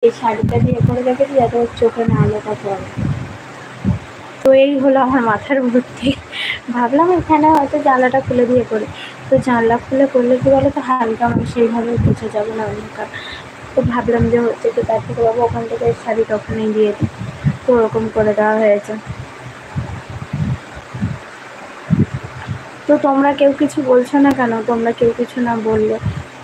এই শাড়িটা দিয়ে করে রেখেছি যাতে ওর চোখে না আলোটা পড়ে। তো এই হলো আমার মাথার বুদ্ধি। ভাবলাম এখানে হয়তো জানলাটা খুলে দিয়ে করি, তো জানলা খুলে করলে কি বলো তো হালকা মানে সেইভাবে বুঝে যাবে না অন্ধকার। তো ভাবলাম যে হচ্ছে কি তার থেকে বাবু ওখান থেকে শাড়ি তখনই দিয়ে দিই, তো ওরকম করে দেওয়া হয়েছে। তো তোমরা কেউ কিছু বলছো না কেন? তোমরা কেউ কিছু না বললে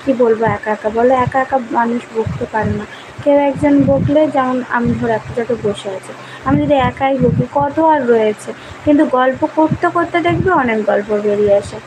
কি বলবো, একা একা বলো, একা একা মানুষ বকতে পারে না। কেউ একজন বকলে, যেমন আমি ধরে একটা জায়গায় বসে আছি, আমি যদি একাই বকি কত আর রয়েছে, কিন্তু গল্প করতে করতে দেখবে অনেক গল্প বেরিয়ে আসে।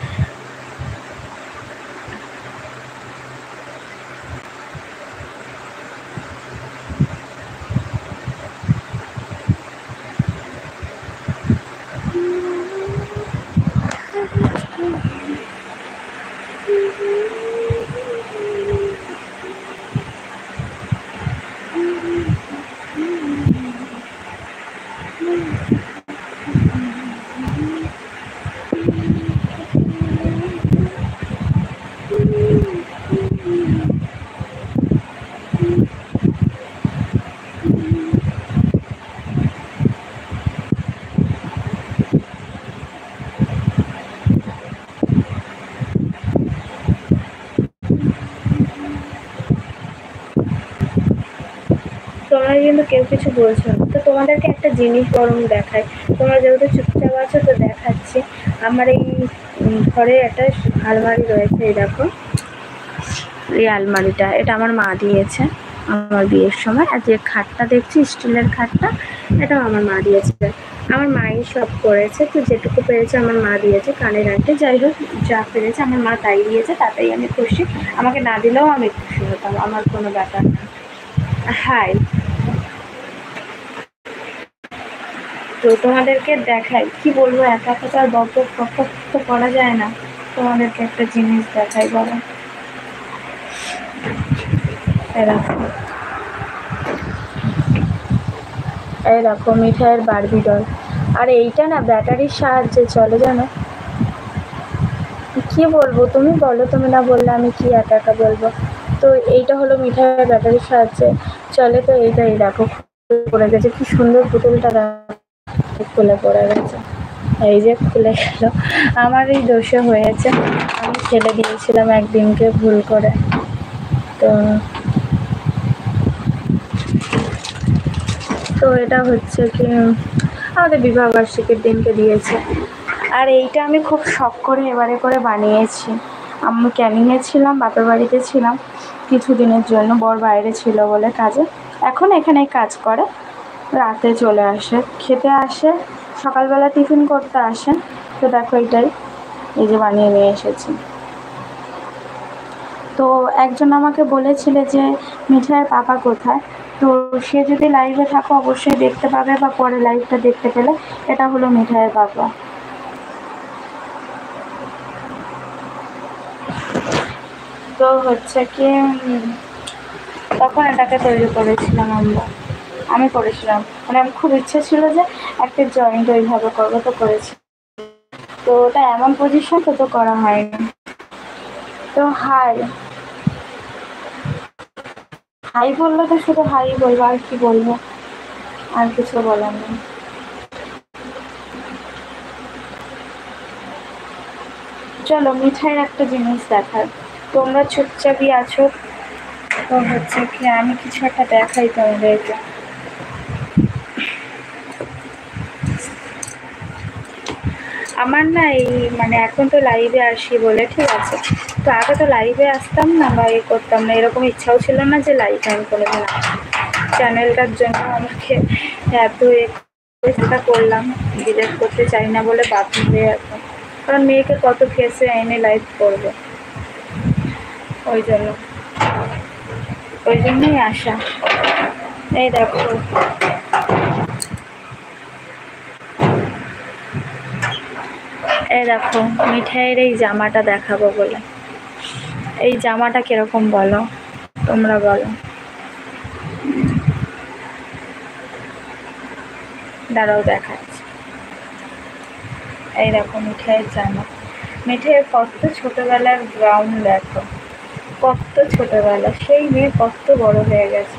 তোমরা কিন্তু কেউ কিছু বলছো না, তো তোমাদেরকে একটা জিনিস বরং দেখাই। তোমরা যেহেতু চুপচাপ আছো তো দেখাচ্ছি। আমার এই ঘরে একটা আলমারি রয়েছে, এই দেখো এই আলমারিটা, এটা আমার মা দিয়েছে আমার বিয়ের সময়। আর যে খাটটা দেখছি স্টিলের খাটটা, এটাও আমার মা দিয়েছে। আমার মাই সব করেছে, তো যেটুকু পেরেছে আমার মা দিয়েছে, কানের আনতে যাই হোক যা পেরেছে আমার মা তাই দিয়েছে, তাতেই আমি খুশি। আমাকে না দিলেও আমি খুশি হতাম, আমার কোনো ব্যাপার না। হাই, তো তোমাদেরকে দেখাই, কি বলবো, একা একা তো আর বক তো করা যায় না। তোমাদেরকে একটা জিনিস দেখাই বলো, এরকম এই দেখো মিঠাইয়ের বারবি ডল। আর এইটা না ব্যাটারির সাহায্যে চলে, জানো? কি বলবো, তুমি বলো, তুমি না বললে আমি কি একা একা বলবো। তো এইটা হলো মিঠাইয়ের ব্যাটারির সাহায্যে চলে। তো এইটা এই দেখো পড়ে গেছে, কি সুন্দর পুতুলটা খুলে পড়ে গেছে। এই যে খুলে গেল, আমার এই দোষে হয়েছে, আমি ফেলে দিয়েছিলাম একদিনকে ভুল করে। তো তো এটা হচ্ছে কি আমাদের বিবাহবার্ষিকীর দিনকে দিয়েছে। আর এইটা আমি খুব শখ করে এবারে করে বানিয়েছি। আমি ক্যানিংয়ে ছিলাম, বাপের বাড়িতে ছিলাম কিছুদিনের জন্য, বর বাইরে ছিল বলে কাজে, এখন এখানেই কাজ করে, রাতে চলে আসে, খেতে আসে, সকালবেলা টিফিন করতে আসে। তো দেখো এইটাই, এই যে বানিয়ে নিয়ে এসেছি। তো একজন আমাকে বলেছিলে যে মিঠাইয়ের পাপা কোথায়, তো সে যদি লাইভে থাকো অবশ্যই দেখতে পাবে, বা পরে লাইভটা দেখতে পেলে। এটা হলো মিঠাইয়ের পাপা। তো হচ্ছে কি তখন এটাকে তৈরি করেছিলাম আমি করেছিলাম, মানে আমার খুব ইচ্ছে ছিল যে একটা জয়েন্ট ওইভাবে করবো, তো করেছি। তো ওটা এমন পজিশন তো করা হয়নি। তো হাই হাই বললে তো শুধু হাই বলবো, আর কি বলবো, আর কিছু বলার নেই। চলো মিঠাইয়ের একটা জিনিস দেখার, তোমরা চুপচাপই আছো, তো হচ্ছে কি আমি কিছু একটা দেখাই তোমাদেরকে। আমার না এই মানে এখন তো লাইভে আসি বলে, ঠিক আছে, তো আগে তো লাইভে আসতাম না বা করতাম না, এরকম ইচ্ছাও ছিল না যে লাইভে আমি কোনোদিন চ্যানেলটার জন্য আমাকে এত চেষ্টা করলাম, ডিলেট করতে চাই না বলে বাধ্য হয়ে এখন, কারণ মেয়েকে কত ফেসে এনে লাইভ করবে, ওই জন্যই আসা। এই দেখো মিঠাইয়ের এই জামাটা দেখাবো বলে। এই জামাটা কিরকম বলো, তোমরা বলো। দাঁড়াও দেখাচ্ছি। এই দেখো মিঠাইয়ের জামা, মিঠাইয়ের কত ছোটবেলার গ্রাউন্ড, দেখো কত ছোটবেলা, সেই মেয়ে কত বড় হয়ে গেছে।